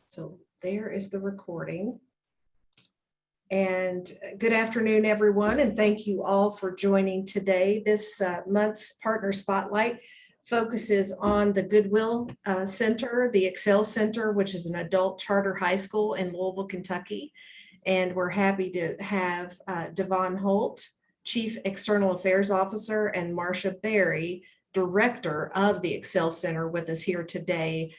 So there is the recording. And good afternoon, everyone, and thank you all for joining today. This month's Partner Spotlight focuses on the Goodwill Center, the Excel Center, which is an adult charter high school in Louisville, Kentucky. And we're happy to have Devon Holt, Chief External Affairs Officer, and Marcia Berry, Director of the Excel Center, with us here today.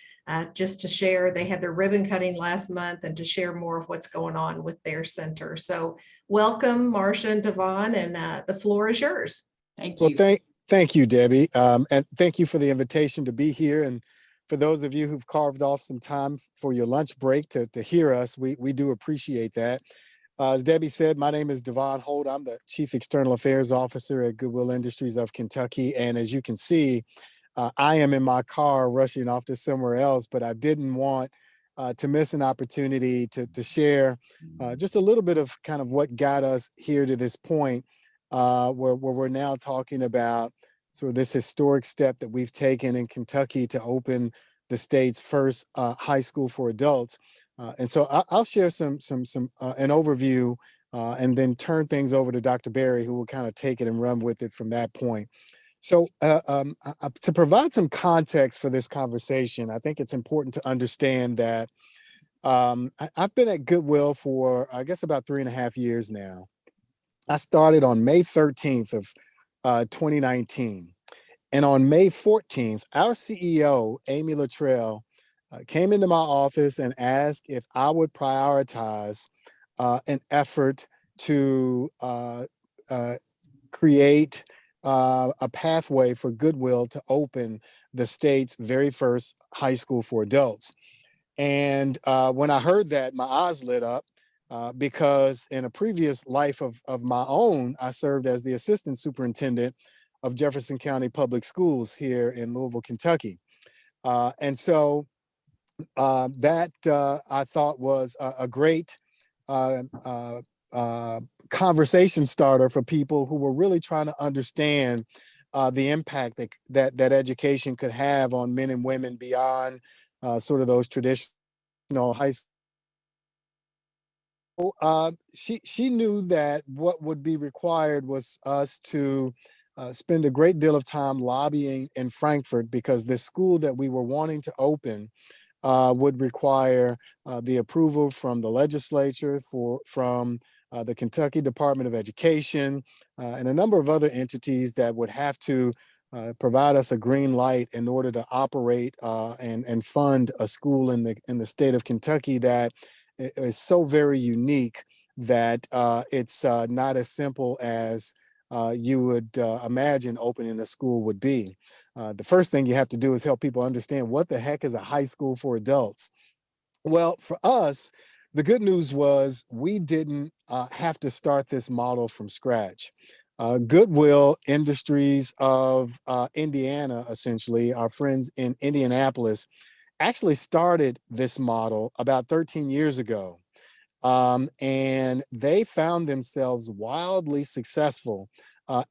Just to share, they had their ribbon cutting last month and to share more of what's going on with their center. So welcome, Marcia and Devon, and the floor is yours. Thank you. Well, thank you, Debbie. And thank you for the invitation to be here. And for those of you who've carved off some time for your lunch break to hear us, we do appreciate that. As Debbie said, my name is Devon Holt. I'm the Chief External Affairs Officer at Goodwill Industries of Kentucky. And as you can see, I am in my car rushing off to somewhere else, but I didn't want to miss an opportunity to share just a little bit of kind of what got us here to this point where we're now talking about sort of this historic step that we've taken in Kentucky to open the state's first high school for adults. And so I'll share an overview and then turn things over to Dr. Berry, who will kind of take it and run with it from that point. So to provide some context for this conversation, I think it's important to understand that I've been at Goodwill for, I guess, about 3.5 years now. I started on May 13th of 2019. And on May 14th, our CEO, Amy Luttrell, came into my office and asked if I would prioritize an effort to create a pathway for Goodwill to open the state's very first high school for adults. And when I heard that, my eyes lit up because in a previous life of my own, I served as the assistant superintendent of Jefferson County Public Schools here in Louisville, Kentucky. And so that I thought was a great conversation starter for people who were really trying to understand the impact that education could have on men and women beyond sort of those traditional high school. She knew that what would be required was us to spend a great deal of time lobbying in Frankfort, because this school that we were wanting to open would require the approval from the legislature, from the Kentucky Department of Education, and a number of other entities that would have to provide us a green light in order to operate and fund a school in the state of Kentucky that is so very unique that it's not as simple as you would imagine opening a school would be. The first thing you have to do is help people understand what the heck is a high school for adults. Well, for us, the good news was we didn't have to start this model from scratch. Goodwill Industries of Indiana, essentially, our friends in Indianapolis, actually started this model about 13 years ago. And they found themselves wildly successful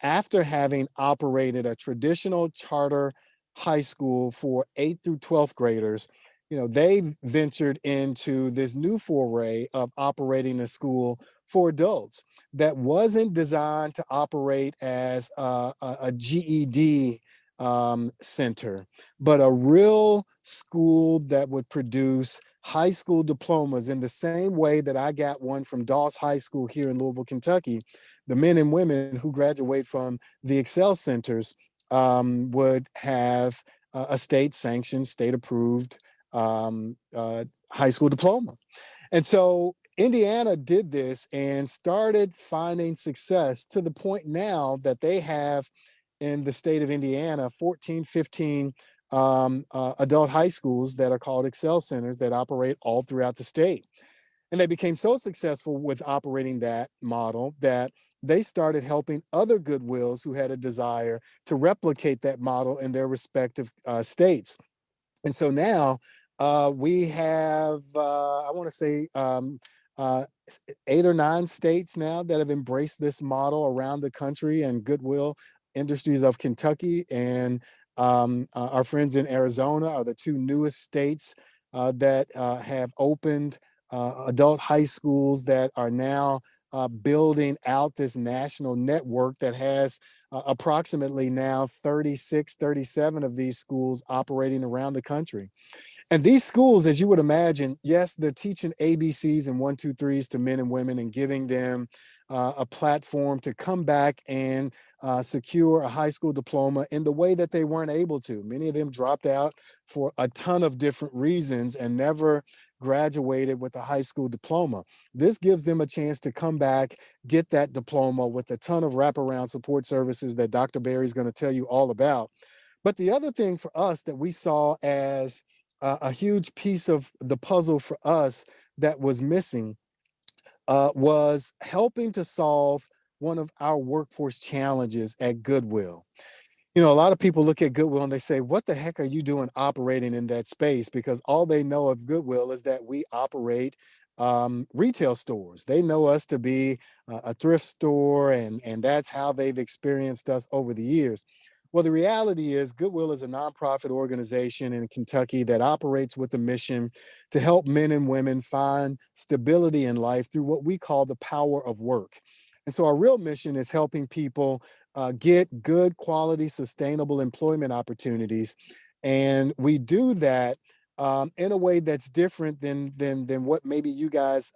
after having operated a traditional charter high school for 8th through 12th graders. They ventured into this new foray of operating a school for adults that wasn't designed to operate as a GED center, but a real school that would produce high school diplomas in the same way that I got one from Doss High School here in Louisville, Kentucky. The men and women who graduate from the Excel Centers would have a state-sanctioned, state-approved high school diploma. And so Indiana did this and started finding success to the point now that they have in the state of Indiana 14, 15 adult high schools that are called Excel Centers that operate all throughout the state. And they became so successful with operating that model that they started helping other Goodwills who had a desire to replicate that model in their respective states. And so now we have, I want to say, 8 or 9 states now that have embraced this model around the country, and Goodwill Industries of Kentucky and our friends in Arizona are the 2 newest states that have opened adult high schools that are now building out this national network that has approximately now 36, 37 of these schools operating around the country. And these schools, as you would imagine, yes, they're teaching ABCs and one, two, threes to men and women and giving them a platform to come back and secure a high school diploma in the way that they weren't able to. Many of them dropped out for a ton of different reasons and never graduated with a high school diploma. This gives them a chance to come back, get that diploma with a ton of wraparound support services that Dr. Barry is going to tell you all about. But the other thing for us that we saw as a huge piece of the puzzle for us that was missing was helping to solve one of our workforce challenges at Goodwill. You know, a lot of people look at Goodwill and they say, what the heck are you doing operating in that space? Because all they know of Goodwill is that we operate retail stores. They know us to be a thrift store, and that's how they've experienced us over the years. Well, the reality is Goodwill is a nonprofit organization in Kentucky that operates with a mission to help men and women find stability in life through what we call the power of work. And so our real mission is helping people get good quality, sustainable employment opportunities. And we do that in a way that's different than what maybe you guys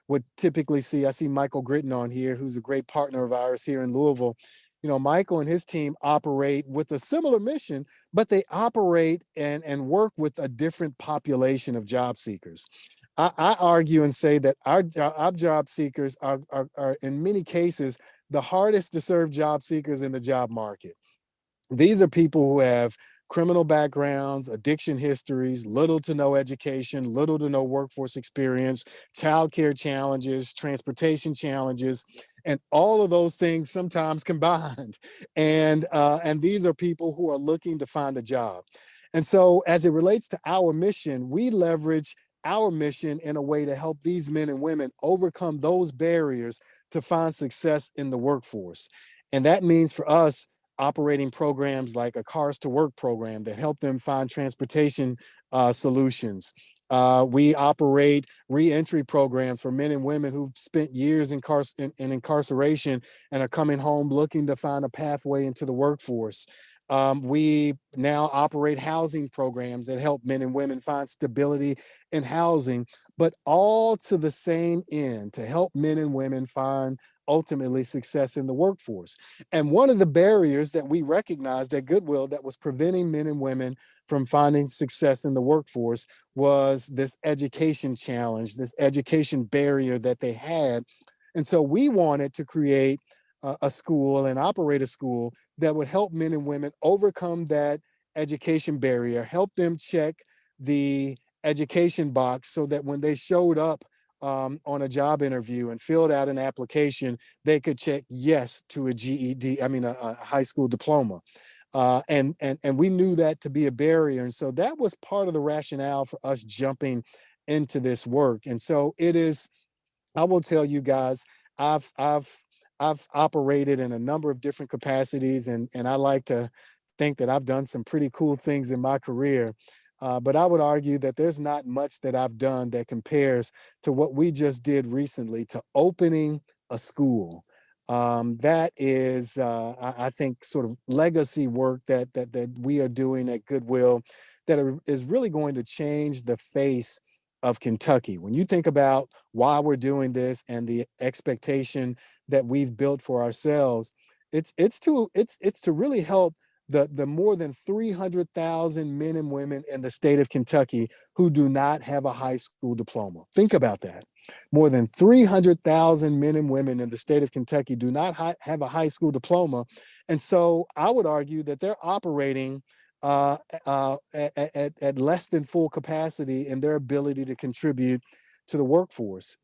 would typically see. I see Michael Gritton on here, who's a great partner of ours here in Louisville. You know, Michael and his team operate with a similar mission, but they operate and work with a different population of job seekers. I argue and say that our job seekers are in many cases the hardest to serve job seekers in the job market. These are people who have criminal backgrounds, addiction histories, little to no education, little to no workforce experience, childcare challenges, transportation challenges, and all of those things sometimes combined. And these are people who are looking to find a job. And so, as it relates to our mission, we leverage our mission in a way to help these men and women overcome those barriers to find success in the workforce. And that means for us operating programs like a Cars to Work program that help them find transportation solutions. We operate reentry programs for men and women who've spent years in incarceration and are coming home looking to find a pathway into the workforce. We now operate housing programs that help men and women find stability in housing, but all to the same end, to help men and women find ultimately success in the workforce. And one of the barriers that we recognized at Goodwill that was preventing men and women from finding success in the workforce was this education challenge, this education barrier that they had. And so we wanted to create a school and operate a school that would help men and women overcome that education barrier, help them check the education box so that when they showed up on a job interview and filled out an application, they could check yes to a GED, a high school diploma. And we knew that to be a barrier. And so that was part of the rationale for us jumping into this work. And so it is, I will tell you guys, I've I've I've operated in a number of different capacities, and I like to think that I've done some pretty cool things in my career. But I would argue that there's not much that I've done that compares to what we just did recently to opening a school. That is, I think, sort of legacy work that we are doing at Goodwill is really going to change the face of Kentucky. When you think about why we're doing this and the expectation that we've built for ourselves, it's to really help the more than 300,000 men and women in the state of Kentucky who do not have a high school diploma. Think about that. More than 300,000 men and women in the state of Kentucky do not have a high school diploma. And so I would argue that they're operating at less than full capacity in their ability to contribute to the workforce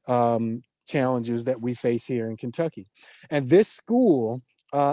challenges that we face here in Kentucky. And this school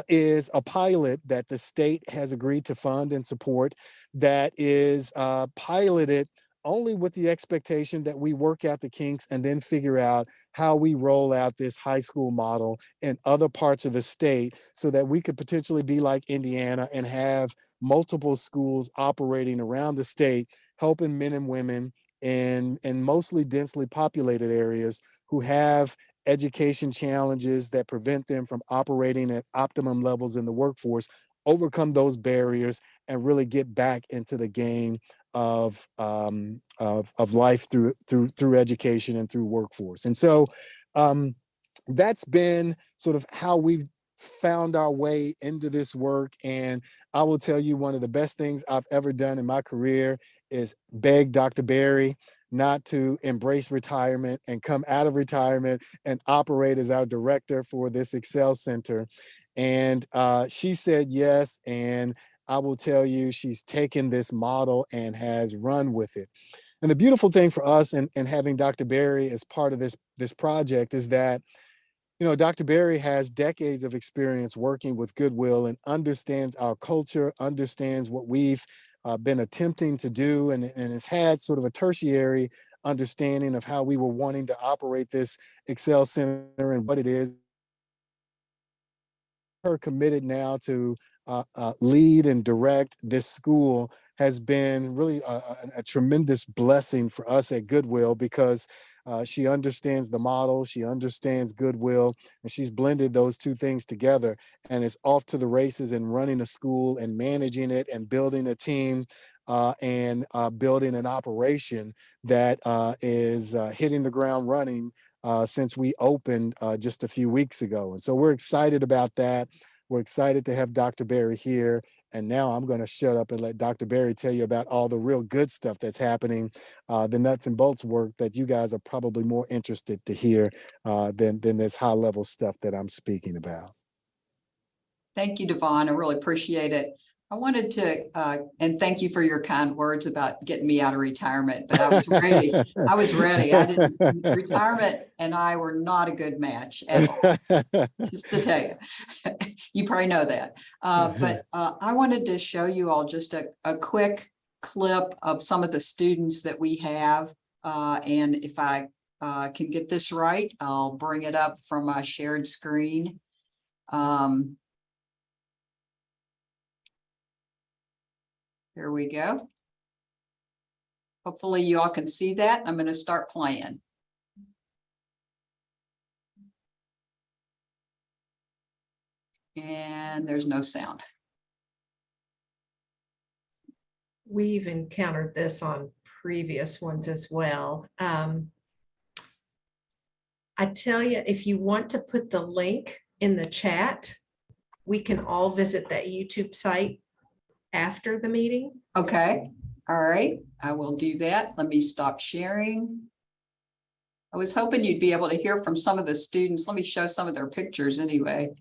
is a pilot that the state has agreed to fund and support that is piloted only with the expectation that we work out the kinks and then figure out how we roll out this high school model in other parts of the state so that we could potentially be like Indiana and have multiple schools operating around the state, helping men and women in mostly densely populated areas who have education challenges that prevent them from operating at optimum levels in the workforce, overcome those barriers and really get back into the game of life through education and through workforce. And so that's been sort of how we've found our way into this work. And I will tell you, one of the best things I've ever done in my career is beg Dr. Berry not to embrace retirement and come out of retirement and operate as our director for this Excel Center. And she said yes. And I will tell you, she's taken this model and has run with it. And the beautiful thing for us and having Dr. Berry as part of this project is that, you know, Dr. Berry has decades of experience working with Goodwill and understands our culture, understands what we've been attempting to do, and has had sort of a tertiary understanding of how we were wanting to operate this Excel Center and what it is. Her committed now to lead and direct this school has been really a tremendous blessing for us at Goodwill, because she understands the model, she understands Goodwill, and she's blended those two things together and is off to the races and running a school and managing it and building a team and building an operation that is hitting the ground running since we opened just a few weeks ago. And so we're excited about that. We're excited to have Dr. Berry here. And now I'm going to shut up and let Dr. Berry tell you about all the real good stuff that's happening, the nuts and bolts work that you guys are probably more interested to hear than this high level stuff that I'm speaking about. Thank you, Devon. I really appreciate it. I wanted to, and thank you for your kind words about getting me out of retirement, but I was ready. I was ready. I didn't, retirement and I were not a good match at all, just to tell you. You probably know that. But I wanted to show you all just a quick clip of some of the students that we have. And if I can get this right, I'll bring it up from my shared screen. Here we go. Hopefully you all can see that. I'm going to start playing. And there's no sound. We've encountered this on previous ones as well. I tell you, if you want to put the link in the chat, we can all visit that YouTube site after the meeting. Okay. All right. I will do that. Let me stop sharing. I was hoping you'd be able to hear from some of the students. Let me show some of their pictures anyway.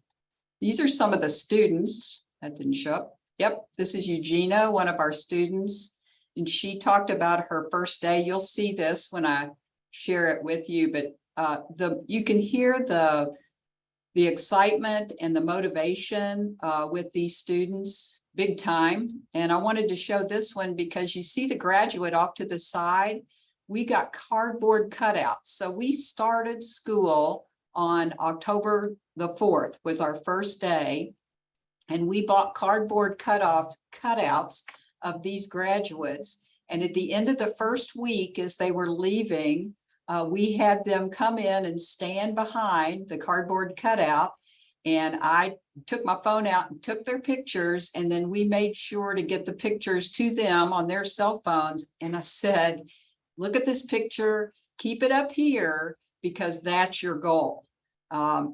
These are some of the students. That didn't show up. Yep. This is Eugenia, one of our students. And she talked about her first day. You'll see this when I share it with you, but you can hear the excitement and the motivation with these students. Big time. And I wanted to show this one because you see the graduate off to the side. We got cardboard cutouts. So we started school on October the 4th was our first day. And we bought cardboard cutouts of these graduates. And at the end of the first week, as they were leaving, we had them come in and stand behind the cardboard cutout. And I took my phone out and took their pictures, and then we made sure to get the pictures to them on their cell phones. And I said, look at this picture, keep it up here, because that's your goal,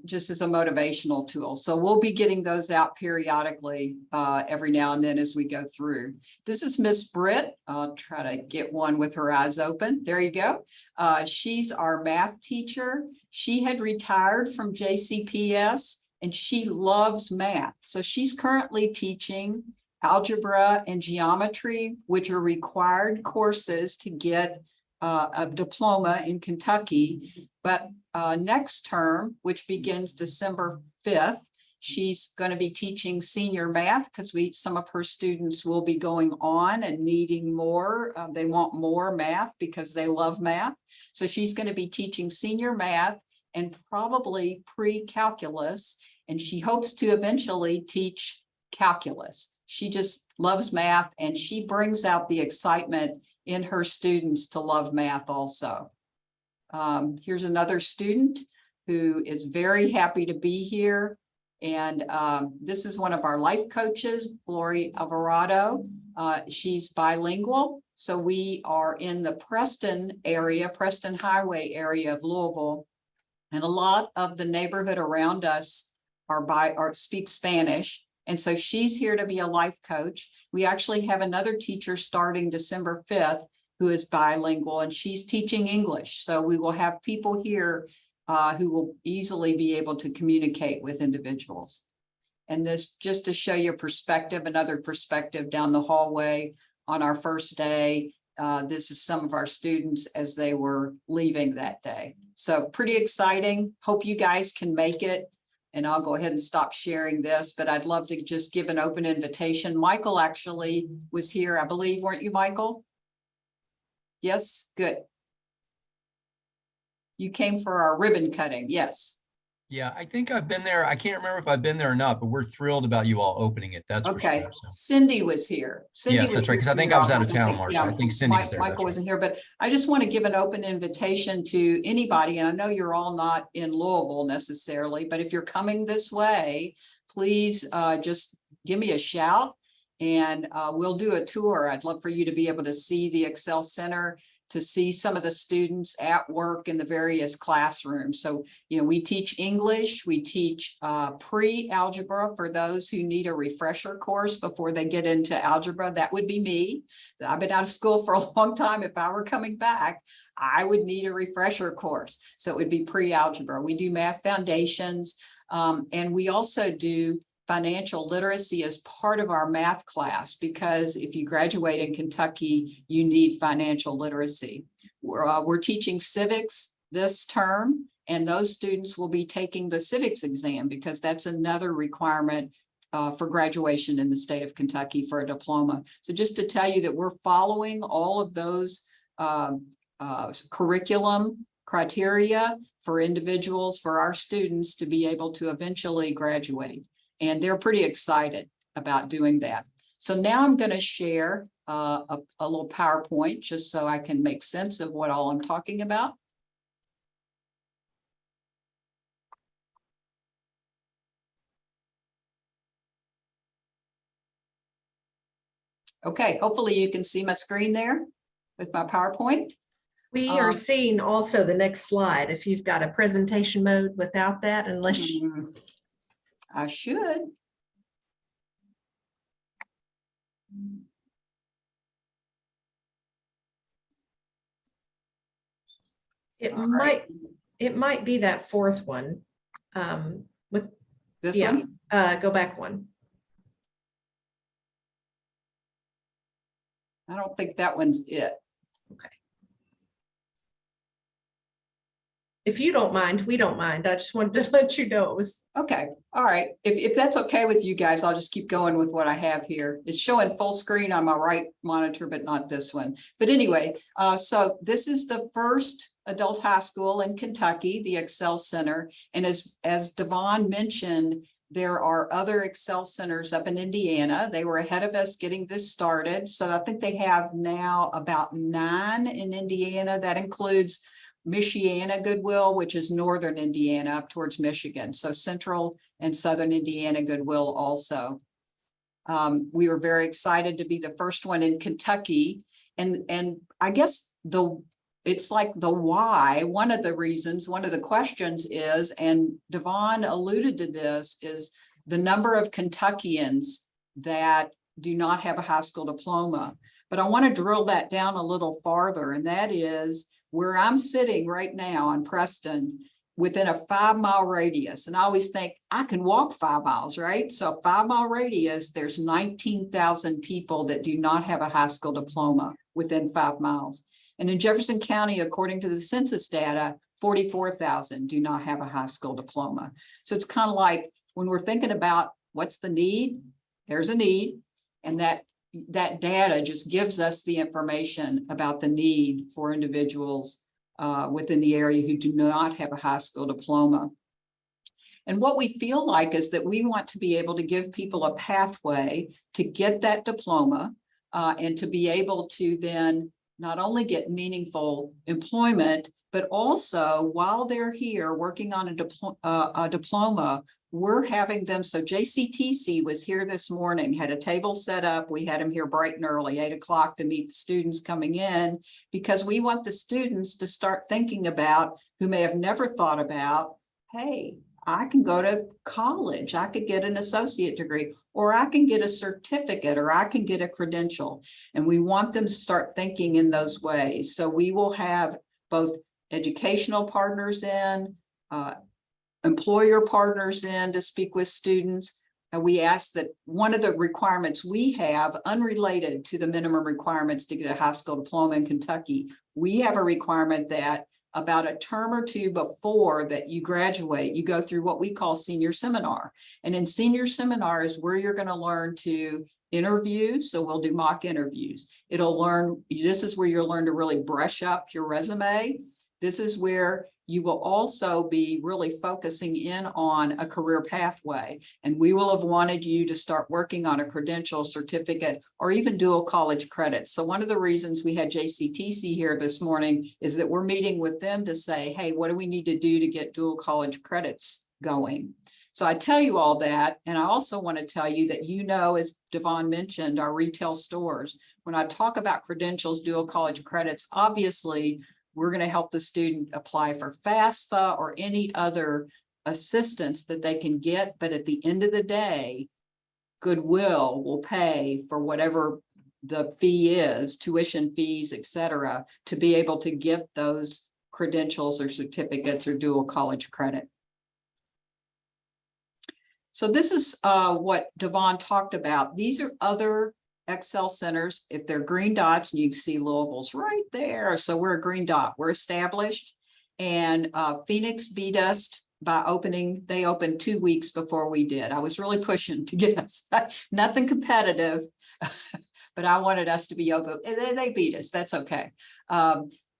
just as a motivational tool. So we'll be getting those out periodically every now and then as we go through. This is Miss Britt. I'll try to get one with her eyes open. There you go. She's our math teacher. She had retired from JCPS. And she loves math. So she's currently teaching algebra and geometry, which are required courses to get a diploma in Kentucky. But next term, which begins December 5th, she's going to be teaching senior math because some of her students will be going on and needing more. They want more math because they love math. So she's going to be teaching senior math and probably pre-calculus, and she hopes to eventually teach calculus. She just loves math, and she brings out the excitement in her students to love math also. Here's another student who is very happy to be here. And this is one of our life coaches, Glory Alvarado. She's bilingual. So we are in the Preston area, Preston Highway area of Louisville. And a lot of the neighborhood around us speak Spanish. And so she's here to be a life coach. We actually have another teacher starting December 5th who is bilingual, and she's teaching English. So we will have people here who will easily be able to communicate with individuals. And this just to show you perspective, another perspective down the hallway on our first day. This is some of our students as they were leaving that day. So pretty exciting. Hope you guys can make it. And I'll go ahead and stop sharing this, but I'd love to just give an open invitation. Michael actually was here, I believe, weren't you, Michael? Yes, good. You came for our ribbon cutting, yes. Yeah, I think I've been there. I can't remember if I've been there or not, but we're thrilled about you all opening it. That's Okay, for sure. So. Cindy was here. Cindy Yes, was that's right. Because I here think for I was out of office. town, Marcia. I think Cindy was there. Michael wasn't here, but I just want to give an open invitation to anybody. And I know you're all not in Louisville necessarily, but if you're coming this way, please just give me a shout and we'll do a tour. I'd love for you to be able to see the Excel Center, to see some of the students at work in the various classrooms. So, you know, we teach English, we teach pre-algebra for those who need a refresher course before they get into algebra. That would be me. I've been out of school for a long time. If I were coming back, I would need a refresher course. So it would be pre-algebra. We do math foundations, and we also do financial literacy as part of our math class, because if you graduate in Kentucky, you need financial literacy. We're teaching civics this term, and those students will be taking the civics exam because that's another requirement for graduation in the state of Kentucky for a diploma. So just to tell you that we're following all of those curriculum criteria for individuals, for our students to be able to eventually graduate. And they're pretty excited about doing that. So now I'm going to share a little PowerPoint just so I can make sense of what all I'm talking about. Okay, hopefully you can see my screen there with my PowerPoint. We are seeing also the next slide. If you've got a presentation mode without that, unless you I should. it might be that fourth one. With This yeah, one? go back one. I don't think that one's it. Okay. If you don't mind, we don't mind. I just wanted to let you know it was. Okay, all right. If that's okay with you guys, I'll just keep going with what I have here. It's showing full screen on my right monitor, but not this one. But anyway, so this is the first adult high school in Kentucky, the Excel Center. And as Devon mentioned, there are other Excel Centers up in Indiana. They were ahead of us getting this started. So I think they have now about 9 in Indiana. That includes Michiana Goodwill, which is northern Indiana up towards Michigan. So central and southern Indiana Goodwill also. We were very excited to be the first one in Kentucky. And I guess it's like the why, one of the reasons, one of the questions is, and Devon alluded to this, is the number of Kentuckians that do not have a high school diploma. But I want to drill that down a little farther, and that is where I'm sitting right now in Preston, within a 5-mile radius. And I always think I can walk 5 miles, right? So a 5-mile radius, there's 19,000 people that do not have a high school diploma within 5 miles. And in Jefferson County, according to the census data, 44,000 do not have a high school diploma. So it's kind of like when we're thinking about what's the need, there's a need, and that data just gives us the information about the need for individuals within the area who do not have a high school diploma. And what we feel like is that we want to be able to give people a pathway to get that diploma and to be able to then not only get meaningful employment, but also while they're here working on a diploma, we're having them. So JCTC was here this morning, had a table set up. We had them here bright and early, 8 o'clock, to meet the students coming in, because we want the students to start thinking about, who may have never thought about, hey, I can go to college, I could get an associate degree, or I can get a certificate, or I can get a credential. And we want them to start thinking in those ways. So we will have both educational partners in, employer partners in to speak with students. And we ask that one of the requirements we have, unrelated to the minimum requirements to get a high school diploma in Kentucky, we have a requirement that about a term or two before that you graduate, you go through what we call senior seminar. And in senior seminar is where you're going to learn to interview. So we'll do mock interviews. This is where you'll learn to really brush up your resume. This is where you will also be really focusing in on a career pathway. And we will have wanted you to start working on a credential, certificate, or even dual college credits. So one of the reasons we had JCTC here this morning is that we're meeting with them to say, hey, what do we need to do to get dual college credits going? So I tell you all that. And I also want to tell you that, as Devon mentioned, our retail stores, when I talk about credentials, dual college credits, obviously, we're going to help the student apply for FAFSA or any other assistance that they can get. But at the end of the day, Goodwill will pay for whatever the fee is, tuition fees, et cetera, to be able to get those credentials or certificates or dual college credit. So this is what Devon talked about. These are other Excel centers. If they're green dots, and you can see Louisville's right there. So we're a green dot. We're established. And Phoenix beat us by opening. They opened 2 weeks before we did. I was really pushing to get us, nothing competitive, but I wanted us to be open. They beat us. That's okay.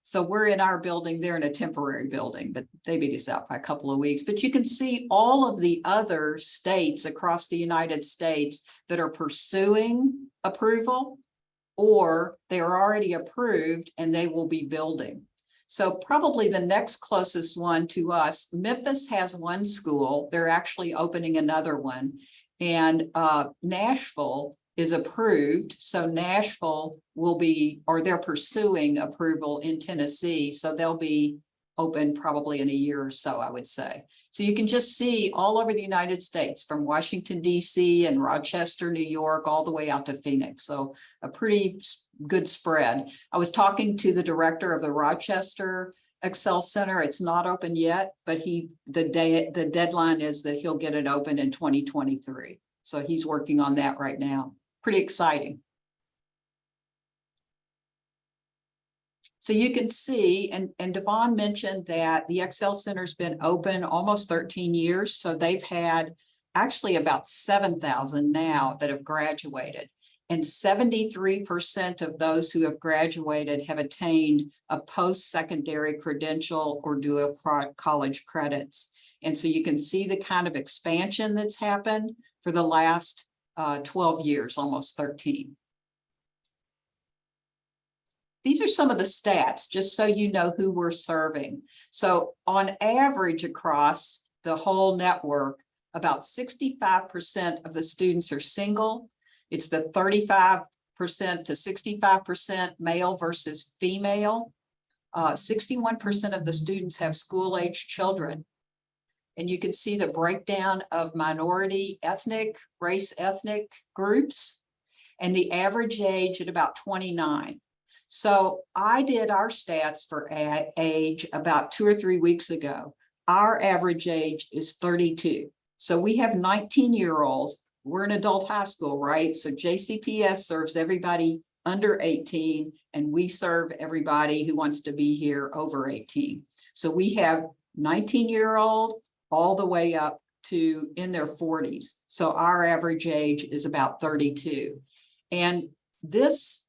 So we're in our building. They're in a temporary building, but they beat us out by a couple of weeks. But you can see all of the other states across the United States that are pursuing approval, or they are already approved and they will be building. So probably the next closest one to us, Memphis has one school. They're actually opening another one. And Nashville is approved. So Nashville will be, or they're pursuing approval in Tennessee. So they'll be open probably in a year or so, I would say. So you can just see all over the United States, from Washington, D.C. and Rochester, New York, all the way out to Phoenix. So a pretty good spread. I was talking to the director of the Rochester Excel Center. It's not open yet, but the deadline is that he'll get it open in 2023. So he's working on that right now. Pretty exciting. So you can see, and Devon mentioned that the Excel Center's been open almost 13 years. So they've had actually about 7,000 now that have graduated. And 73% of those who have graduated have attained a post-secondary credential or dual college credits. And so you can see the kind of expansion that's happened for the last 12 years, almost 13. These are some of the stats, just so you know who we're serving. So on average across the whole network, about 65% of the students are single. It's the 35% to 65% male versus female. 61% of the students have school-age children. And you can see the breakdown of minority ethnic, race ethnic groups, and the average age at about 29. So I did our stats for age about 2 or 3 weeks ago. Our average age is 32. So we have 19-year-olds. We're an adult high school, right? So JCPS serves everybody under 18, and we serve everybody who wants to be here over 18. So we have 19-year-old all the way up to in their 40s. So our average age is about 32. And this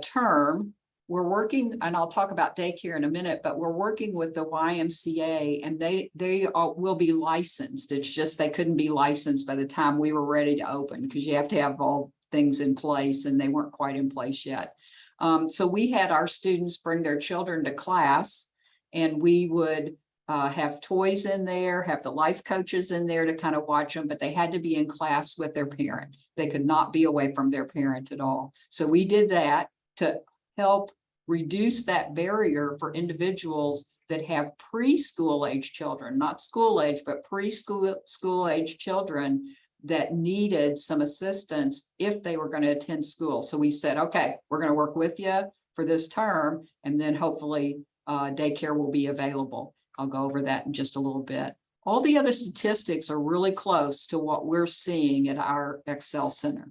term, we're working, and I'll talk about daycare in a minute, but we're working with the YMCA, and they will be licensed. It's just they couldn't be licensed by the time we were ready to open, because you have to have all things in place, and they weren't quite in place yet. So we had our students bring their children to class, and we would have toys in there, have the life coaches in there to kind of watch them, but they had to be in class with their parent. They could not be away from their parent at all. So we did that to help reduce that barrier for individuals that have preschool age children, not school age, but school age children that needed some assistance if they were going to attend school. So we said, okay, we're going to work with you for this term, and then hopefully daycare will be available. I'll go over that in just a little bit. All the other statistics are really close to what we're seeing at our Excel Center.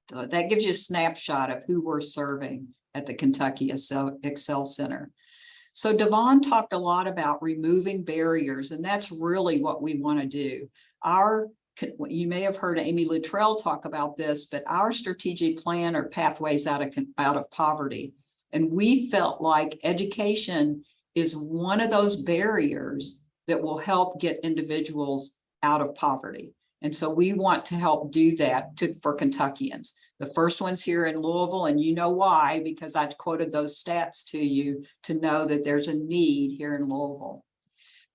So that gives you a snapshot of who we're serving at the Kentucky Excel Center. So Devon talked a lot about removing barriers, and that's really what we want to do. You may have heard Amy Luttrell talk about this, but our strategic plan are pathways out of poverty. And we felt like education is one of those barriers that will help get individuals out of poverty. And so we want to help do that for Kentuckians. The first one's here in Louisville, and you know why, because I quoted those stats to you to know that there's a need here in Louisville.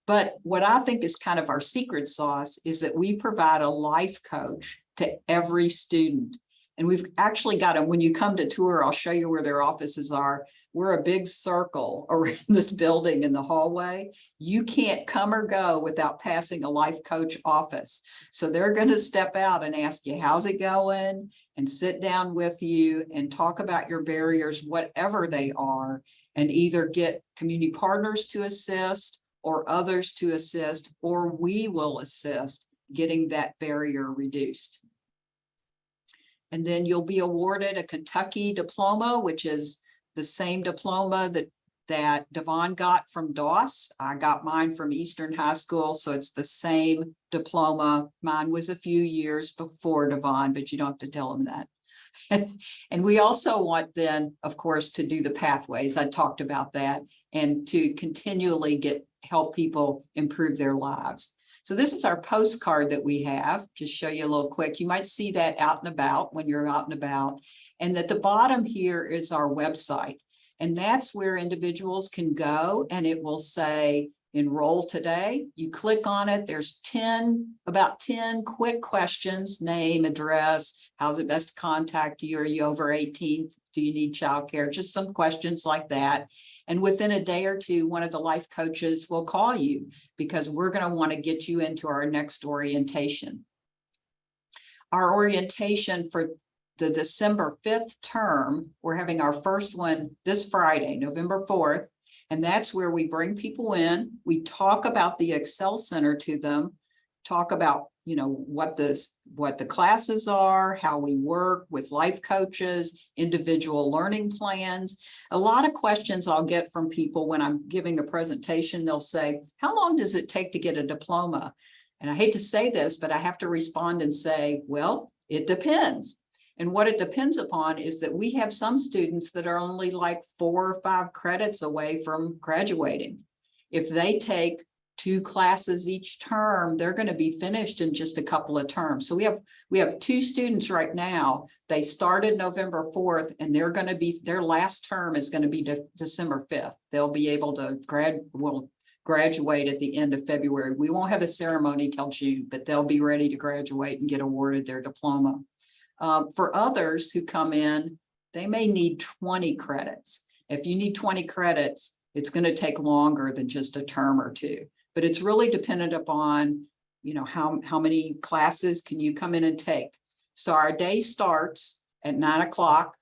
But what I think is kind of our secret sauce is that we provide a life coach to every student. And we've actually got them. When you come to tour, I'll show you where their offices are. We're a big circle around this building in the hallway. You can't come or go without passing a life coach office. So they're going to step out and ask you, how's it going? And sit down with you and talk about your barriers, whatever they are, and either get community partners to assist or others to assist, or we will assist getting that barrier reduced. And then you'll be awarded a Kentucky diploma, which is the same diploma that Devon got from Doss. I got mine from Eastern High School, so it's the same diploma. Mine was a few years before Devon, but you don't have to tell them that. And we also want then, of course, to do the pathways. I talked about that, and to continually help people improve their lives. So this is our postcard that we have. Just show you a little quick. You might see that out and about when you're out and about. And at the bottom here is our website. And that's where individuals can go, and it will say, enroll today. You click on it. There's about 10 quick questions: name, address, how's it best to contact you? Are you over 18? Do you need childcare? Just some questions like that. And within a day or two, one of the life coaches will call you, because we're going to want to get you into our next orientation. Our orientation for the December 5th term, we're having our first one this Friday, November 4th. And that's where we bring people in. We talk about the Excel Center to them, talk about, what the classes are, how we work with life coaches, individual learning plans. A lot of questions I'll get from people when I'm giving a presentation. They'll say, how long does it take to get a diploma? And I hate to say this, but I have to respond and say, well, it depends. And what it depends upon is that we have some students that are only like 4 or 5 credits away from graduating. If they take 2 classes each term, they're going to be finished in just a couple of terms. So we have 2 students right now. They started November 4th, and their last term is going to be December 5th. They'll be able to graduate at the end of February. We won't have a ceremony till June, but they'll be ready to graduate and get awarded their diploma. For others who come in, they may need 20 credits. If you need 20 credits, it's going to take longer than just a term or 2. But it's really dependent upon, how many classes can you come in and take. So our day starts at 9 o'clock,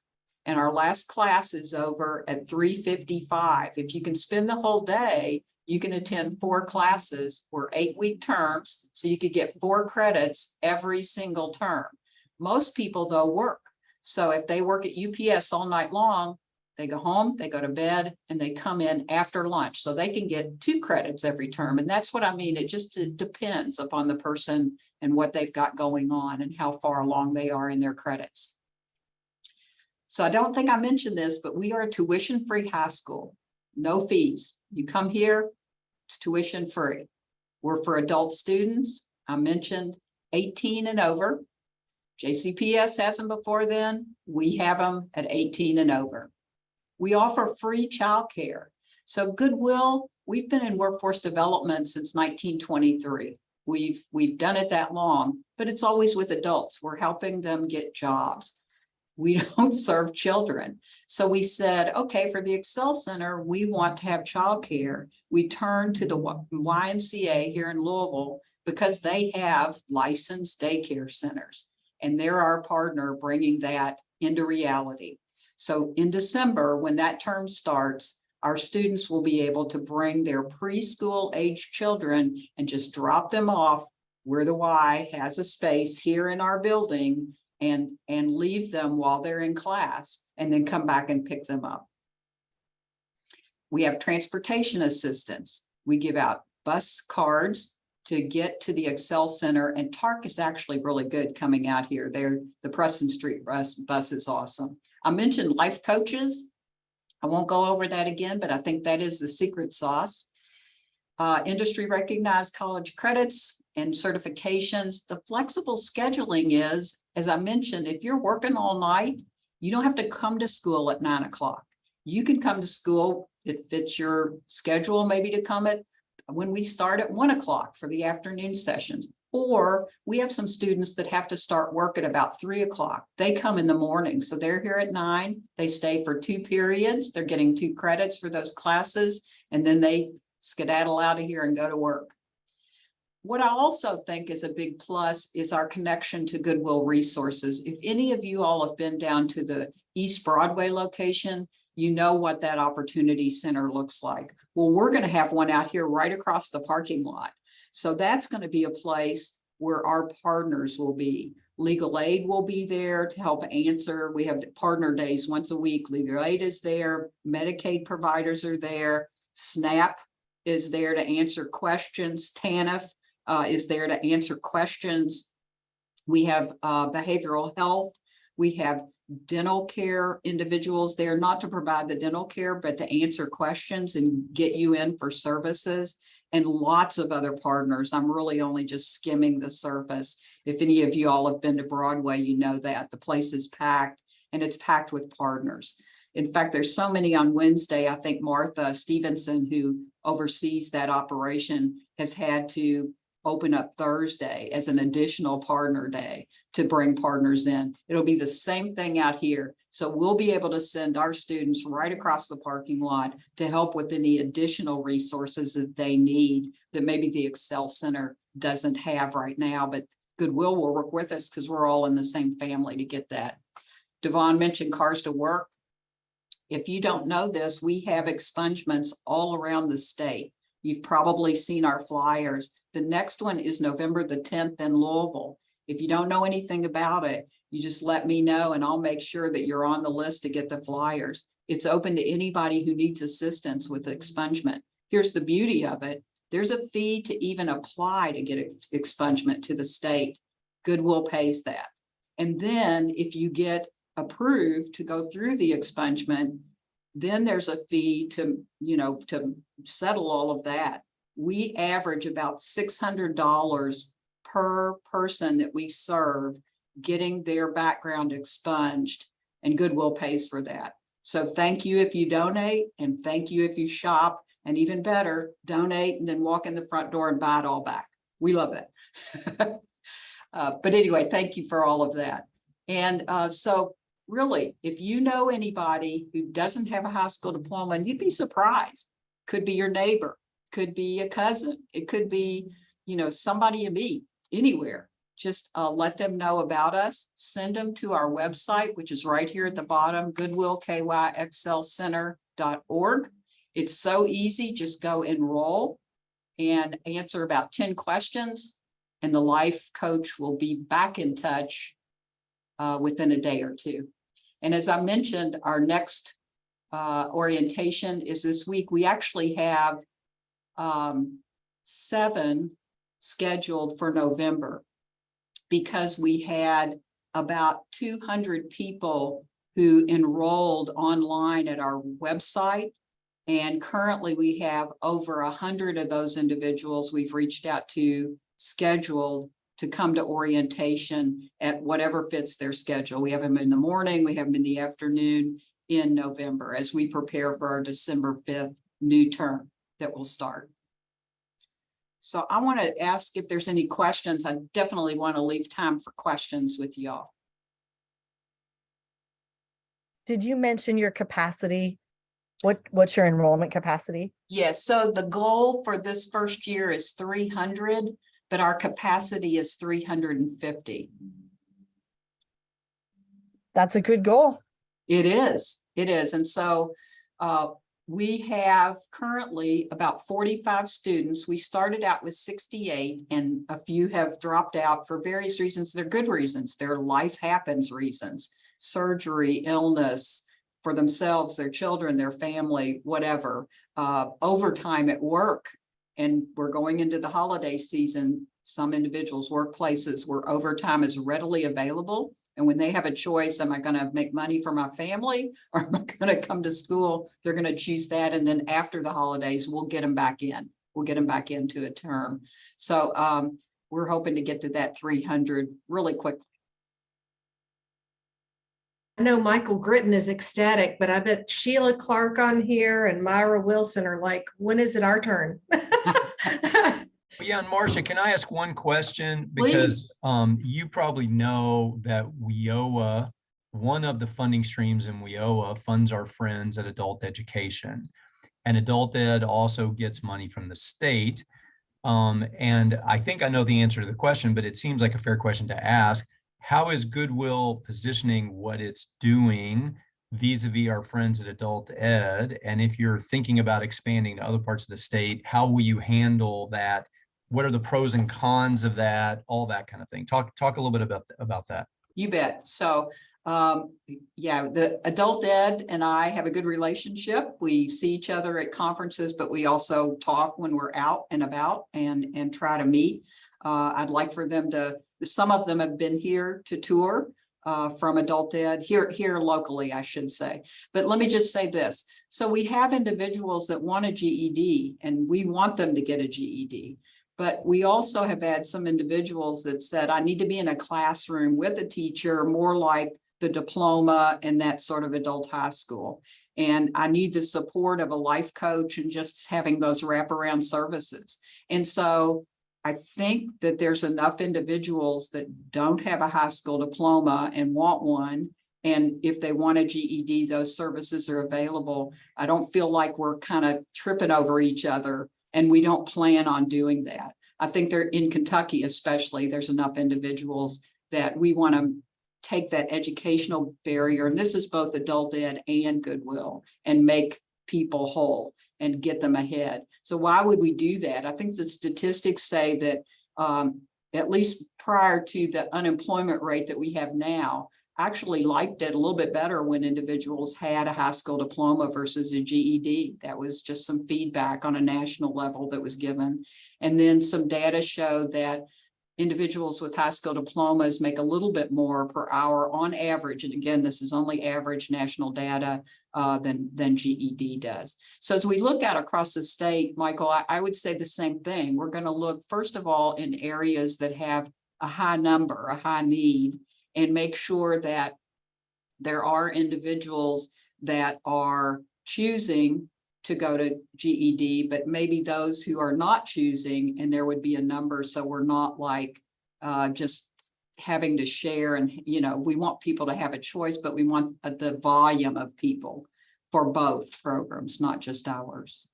and our last class is over at 3:55. If you can spend the whole day, you can attend 4 classes. We're 8-week terms, so you could get 4 credits every single term. Most people, though, work. So if they work at UPS all night long, they go home, they go to bed, and they come in after lunch. So they can get 2 credits every term. And that's what I mean. It depends upon the person and what they've got going on and how far along they are in their credits. So I don't think I mentioned this, but we are a tuition-free high school. No fees. You come here, it's tuition-free. We're for adult students. I mentioned 18 and over. JCPS has them before then. We have them at 18 and over. We offer free childcare. So Goodwill, we've been in workforce development since 1923. We've done it that long, but it's always with adults. We're helping them get jobs. We don't serve children. So we said, okay, for the Excel Center, we want to have childcare. We turned to the YMCA here in Louisville because they have licensed daycare centers, and they're our partner bringing that into reality. So in December, when that term starts, our students will be able to bring their preschool age children and just drop them off where the Y has a space here in our building and leave them while they're in class and then come back and pick them up. We have transportation assistance. We give out bus cards to get to the Excel Center, and TARC is actually really good coming out here. The Preston Street bus is awesome. I mentioned life coaches. I won't go over that again, but I think that is the secret sauce. Industry recognized college credits and certifications. The flexible scheduling is, as I mentioned, if you're working all night, you don't have to come to school at 9 o'clock. You can come to school. It fits your schedule, maybe to come at when we start at 1 o'clock for the afternoon sessions. Or we have some students that have to start work at about 3 o'clock. They come in the morning. So they're here at 9. They stay for 2 periods. They're getting 2 credits for those classes. And then they skedaddle out of here and go to work. What I also think is a big plus is our connection to Goodwill resources. If any of you all have been down to the East Broadway location, you know what that opportunity center looks like. Well, we're going to have one out here right across the parking lot. So that's going to be a place where our partners will be. Legal aid will be there to help answer. We have partner days once a week. Legal aid is there. Medicaid providers are there. SNAP is there to answer questions. TANF is there to answer questions. We have behavioral health. We have dental care individuals there, not to provide the dental care, but to answer questions and get you in for services, and lots of other partners. I'm really only just skimming the surface. If any of you all have been to Broadway, you know that the place is packed, and it's packed with partners. In fact, there's so many on Wednesday. I think Martha Stevenson, who oversees that operation, has had to open up Thursday as an additional partner day to bring partners in. It'll be the same thing out here. So we'll be able to send our students right across the parking lot to help with any additional resources that they need that maybe the Excel Center doesn't have right now, but Goodwill will work with us because we're all in the same family to get that. Devon mentioned Cars to Work. If you don't know this, we have expungements all around the state. You've probably seen our flyers. The next one is November the 10th in Louisville. If you don't know anything about it, you just let me know and I'll make sure that you're on the list to get the flyers. It's open to anybody who needs assistance with expungement. Here's the beauty of it. There's a fee to even apply to get expungement to the state. Goodwill pays that. And then if you get approved to go through the expungement, then there's a fee to, to settle all of that. We average about $600 per person that we serve getting their background expunged, and Goodwill pays for that. So thank you if you donate, and thank you if you shop, and even better, donate and then walk in the front door and buy it all back. We love it. But anyway, thank you for all of that. And so really, if you know anybody who doesn't have a high school diploma, and you'd be surprised, could be your neighbor, could be a cousin, it could be, somebody you meet anywhere. Just let them know about us. Send them to our website, which is right here at the bottom, goodwillkyxlcenter.org. It's so easy. Just go enroll and answer about 10 questions, and the life coach will be back in touch within a day or two. And as I mentioned, our next orientation is this week. We actually have 7 scheduled for November because we had about 200 people who enrolled online at our website. And currently we have over 100 of those individuals we've reached out to scheduled to come to orientation at whatever fits their schedule. We have them in the morning, we have them in the afternoon in November as we prepare for our December 5th new term that will start. So I want to ask if there's any questions. I definitely want to leave time for questions with y'all. Did you mention your capacity? What's your enrollment capacity? Yes, so the goal for this first year is 300, but our capacity is 350. That's a good goal. It is. And so we have currently about 45 students. We started out with 68 and a few have dropped out for various reasons. They're good reasons. They're life happens reasons, surgery, illness for themselves, their children, their family, whatever, overtime at work. And we're going into the holiday season. Some individuals, workplaces where overtime is readily available. And when they have a choice, am I going to make money for my family or am I going to come to school? They're going to choose that. And then after the holidays, we'll get them back in. We'll get them back into a term. So we're hoping to get to that 300 really quickly. I know Michael Gritton is ecstatic, but I bet Sheila Clark on here and Myra Wilson are like, when is it our turn? Yeah, and Marcia, can I ask one question? Because you probably know that WIOA, one of the funding streams in WIOA, funds our friends at adult education. And adult ed also gets money from the state. And I think I know the answer to the question, but it seems like a fair question to ask. How is Goodwill positioning what it's doing vis-a-vis our friends at adult ed? And if you're thinking about expanding to other parts of the state, how will you handle that? What are the pros and cons of that? All that kind of thing. Talk a little bit about that. You bet. So yeah, the adult ed and I have a good relationship. We see each other at conferences, but we also talk when we're out and about and try to meet. I'd like for them to, some of them have been here to tour from adult ed here locally, I should say. But let me just say this. So we have individuals that want a GED and we want them to get a GED. But we also have had some individuals that said, I need to be in a classroom with a teacher, more like the diploma and that sort of adult high school. And I need the support of a life coach and just having those wraparound services. And so I think that there's enough individuals that don't have a high school diploma and want one. And if they want a GED, those services are available. I don't feel like we're kind of tripping over each other. And we don't plan on doing that. I think they're in Kentucky, especially, there's enough individuals that we want to take that educational barrier. And this is both adult ed and Goodwill, and make people whole and get them ahead. So why would we do that? I think the statistics say that at least prior to the unemployment rate that we have now, actually liked it a little bit better when individuals had a high school diploma versus a GED. That was just some feedback on a national level that was given. And then some data showed that individuals with high school diplomas make a little bit more per hour on average. And again, this is only average national data than GED does. So as we look out across the state, Michael, I would say the same thing. We're going to look, first of all, in areas that have a high number, a high need, and make sure that there are individuals that are choosing to go to GED, but maybe those who are not choosing, and there would be a number. So we're not like just having to share, and we want people to have a choice, but we want the volume of people for both programs, not just ours.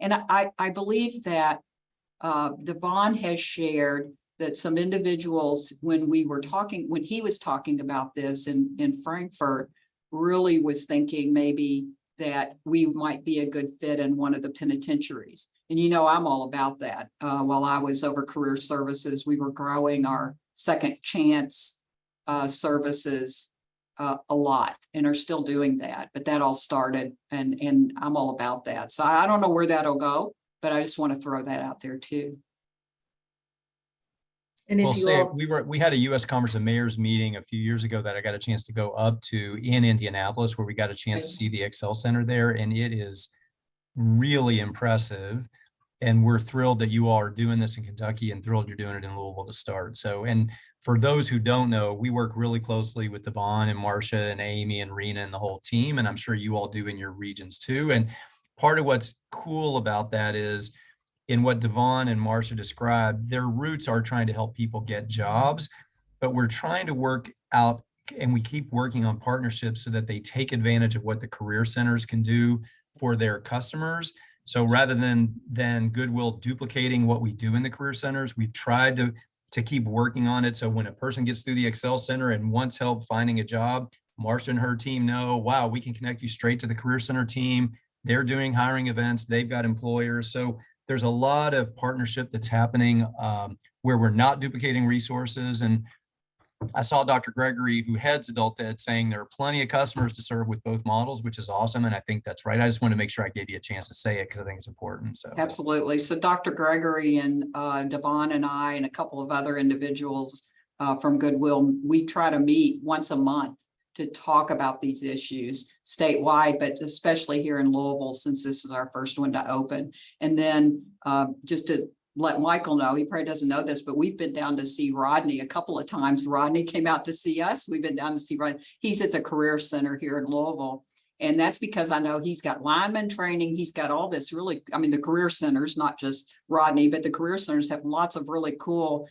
And I believe that Devon has shared that some individuals, when he was talking about this in Frankfurt, really was thinking maybe that we might be a good fit in one of the penitentiaries. And I'm all about that. While I was over career services, we were growing our second chance services a lot, and are still doing that. But that all started, and I'm all about that. So I don't know where that'll go, but I just want to throw that out there too. And Well, if you all, we had a U.S. Conference of Mayors meeting a few years ago that I got a chance to go up to in Indianapolis, where we got a chance to see the Excel Center there, and it is really impressive. And we're thrilled that you all are doing this in Kentucky and thrilled you're doing it in Louisville to start. So, and for those who don't know, we work really closely with Devon and Marcia and Amy and Rena and the whole team. And I'm sure you all do in your regions too. And part of what's cool about that is in what Devon and Marcia described, their roots are trying to help people get jobs, but we're trying to work out and we keep working on partnerships so that they take advantage of what the career centers can do for their customers. So rather than Goodwill duplicating what we do in the career centers, we've tried to keep working on it. So when a person gets through the Excel Center and wants help finding a job, Marcia and her team know, wow, we can connect you straight to the Career Center team. They're doing hiring events. They've got employers. So there's a lot of partnership that's happening where we're not duplicating resources. And I saw Dr. Gregory, who heads adult ed, saying there are plenty of customers to serve with both models, which is awesome. And I think that's right. I just want to make sure I gave you a chance to say it because I think it's important. So Absolutely. So Dr. Gregory and Devon and I and a couple of other individuals from Goodwill, we try to meet once a month to talk about these issues statewide, but especially here in Louisville, since this is our first one to open. And then just to let Michael know, he probably doesn't know this, but we've been down to see Rodney a couple of times. Rodney came out to see us. We've been down to see Rodney. He's at the Career Center here in Louisville. And that's because I know he's got lineman training. He's got all this really, I mean, the career centers, not just Rodney, but the career centers have lots of really cool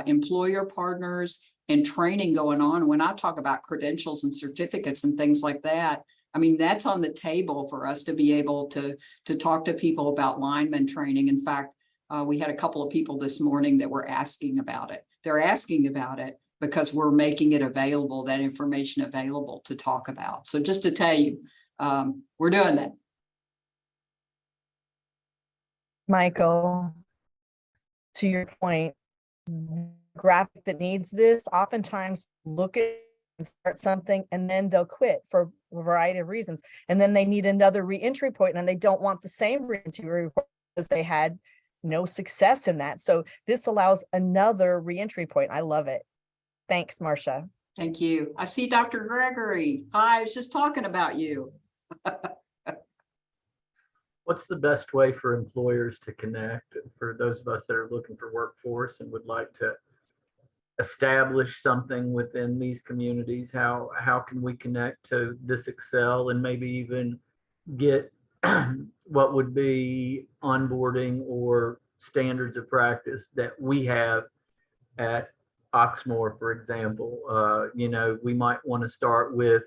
employer partners and training going on. When I talk about credentials and certificates and things like that, I mean, that's on the table for us to be able to talk to people about lineman training. In fact, we had a couple of people this morning that were asking about it. They're asking about it because we're making it available, that information available to talk about. So just to tell you, we're doing that. Michael, to your point, graphic that needs this oftentimes look at and start something and then they'll quit for a variety of reasons. And then they need another re-entry point and they don't want the same re-entry point because they had no success in that. So this allows another re-entry point. I love it. Thanks, Marcia. Thank you. I see Dr. Gregory. Hi, I was just talking about you. What's the best way for employers to connect for those of us that are looking for workforce and would like to establish something within these communities? How can we connect to this Excel and maybe even get what would be onboarding or standards of practice that we have at Oxmoor, for example? You know, we might want to start with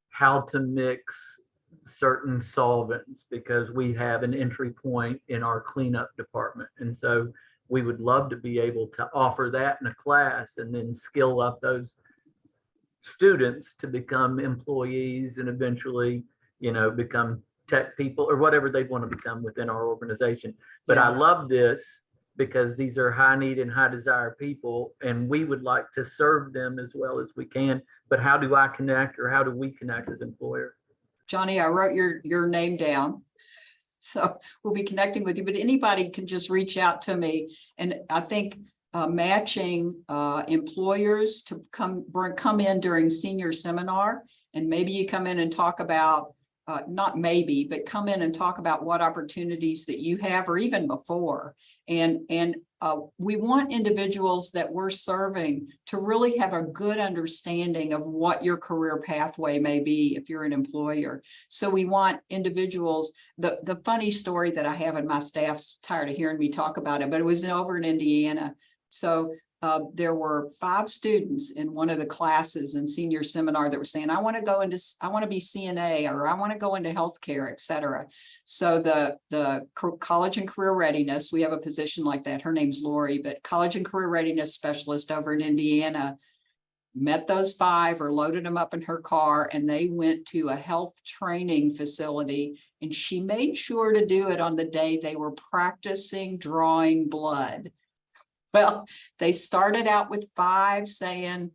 how to mix certain solvents because we have an entry point in our cleanup department. And so we would love to be able to offer that in a class and then skill up those students to become employees and eventually, you know, become tech people or whatever they want to become within our organization. But Yeah. I love this because these are high need and high desire people, and we would like to serve them as well as we can. But how do I connect, or how do we connect as employer? Johnny, I wrote your name down. So we'll be connecting with you, but anybody can just reach out to me. And I think matching employers to come in during senior seminar, and maybe you come in and talk about, not maybe, but come in and talk about what opportunities that you have or even before. And we want individuals that we're serving to really have a good understanding of what your career pathway may be if you're an employer. So we want individuals, the funny story that I have, and my staff's tired of hearing me talk about it, but it was over in Indiana. So there were 5 students in one of the classes in senior seminar that were saying, I want to be CNA, or I want to go into healthcare, et cetera. So the college and career readiness, we have a position like that. Her name's Lori, but college and career readiness specialist over in Indiana met those 5 or loaded them up in her car, and they went to a health training facility, and she made sure to do it on the day they were practicing drawing blood. Well, they started out with 5 saying,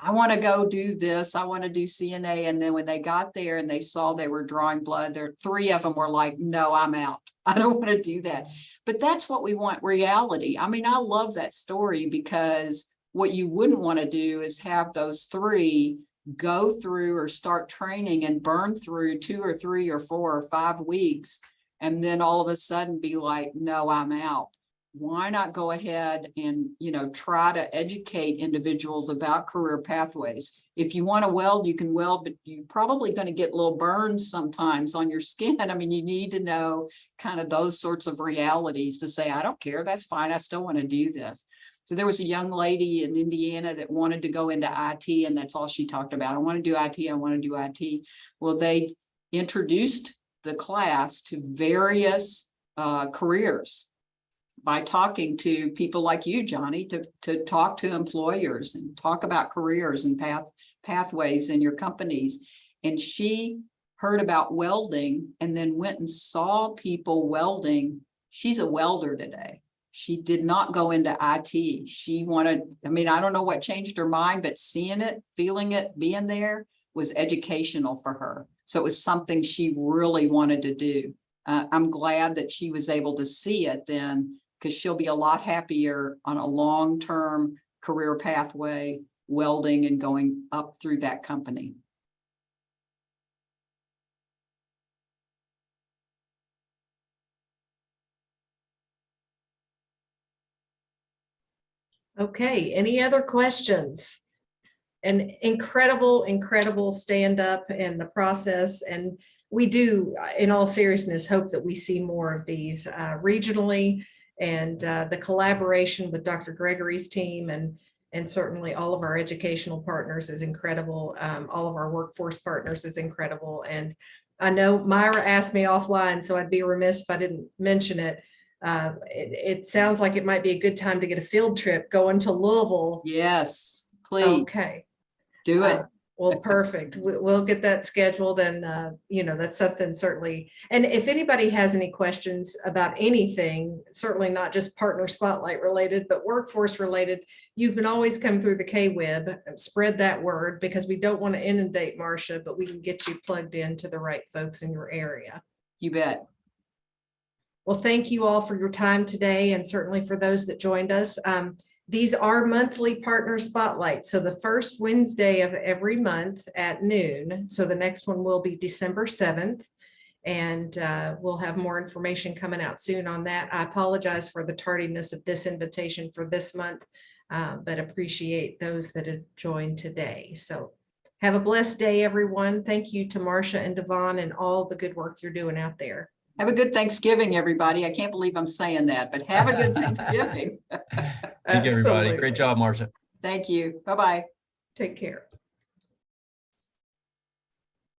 I want to go do this. I want to do CNA. And then when they got there and they saw they were drawing blood, 3 of them were like, no, I'm out. I don't want to do that. But that's what we want, reality. I mean, I love that story, because what you wouldn't want to do is have those 3 go through or start training and burn through 2 or 3 or 4 or 5 weeks and then all of a sudden be like, no, I'm out. Why not go ahead and, try to educate individuals about career pathways? If you want to weld, you can weld, but you're probably going to get little burns sometimes on your skin. I mean, you need to know kind of those sorts of realities to say, I don't care, that's fine, I still want to do this. So there was a young lady in Indiana that wanted to go into IT, and that's all she talked about. I want to do IT, I want to do IT. Well, they introduced the class to various careers by talking to people like you, Johnny, to talk to employers and talk about careers and pathways in your companies. And she heard about welding and then went and saw people welding. She's a welder today. She did not go into IT. She wanted, I mean, I don't know what changed her mind, but seeing it, feeling it, being there was educational for her. So it was something she really wanted to do. I'm glad that she was able to see it then, because she'll be a lot happier on a long-term career pathway, welding and going up through that company. Okay, any other questions? An incredible stand up in the process. And we do, in all seriousness, hope that we see more of these regionally, and the collaboration with Dr. Gregory's team and certainly all of our educational partners is incredible. All of our workforce partners is incredible. And I know Myra asked me offline, so I'd be remiss if I didn't mention it. It sounds like it might be a good time to get a field trip going to Louisville. Yes, please. Okay. Do it. Well, perfect. We'll get that scheduled, and that's something certainly. And if anybody has any questions about anything, certainly not just Partner Spotlight related, but workforce related, you can always come through the K-Web, spread that word, because we don't want to inundate Marcia, but we can get you plugged into the right folks in your area. You bet. Well, thank you all for your time today, and certainly for those that joined us. These are monthly partner spotlights. So the first Wednesday of every month at noon. So the next one will be December 7th. And we'll have more information coming out soon on that. I apologize for the tardiness of this invitation for this month, but appreciate those that have joined today. So have a blessed day, everyone. Thank you to Marcia and Devon and all the good work you're doing out there. Have a good Thanksgiving, everybody. I can't believe I'm saying that, but have a good Thanksgiving. Thank you, everybody. Great job, Marcia. Thank you. Bye-bye. Take care.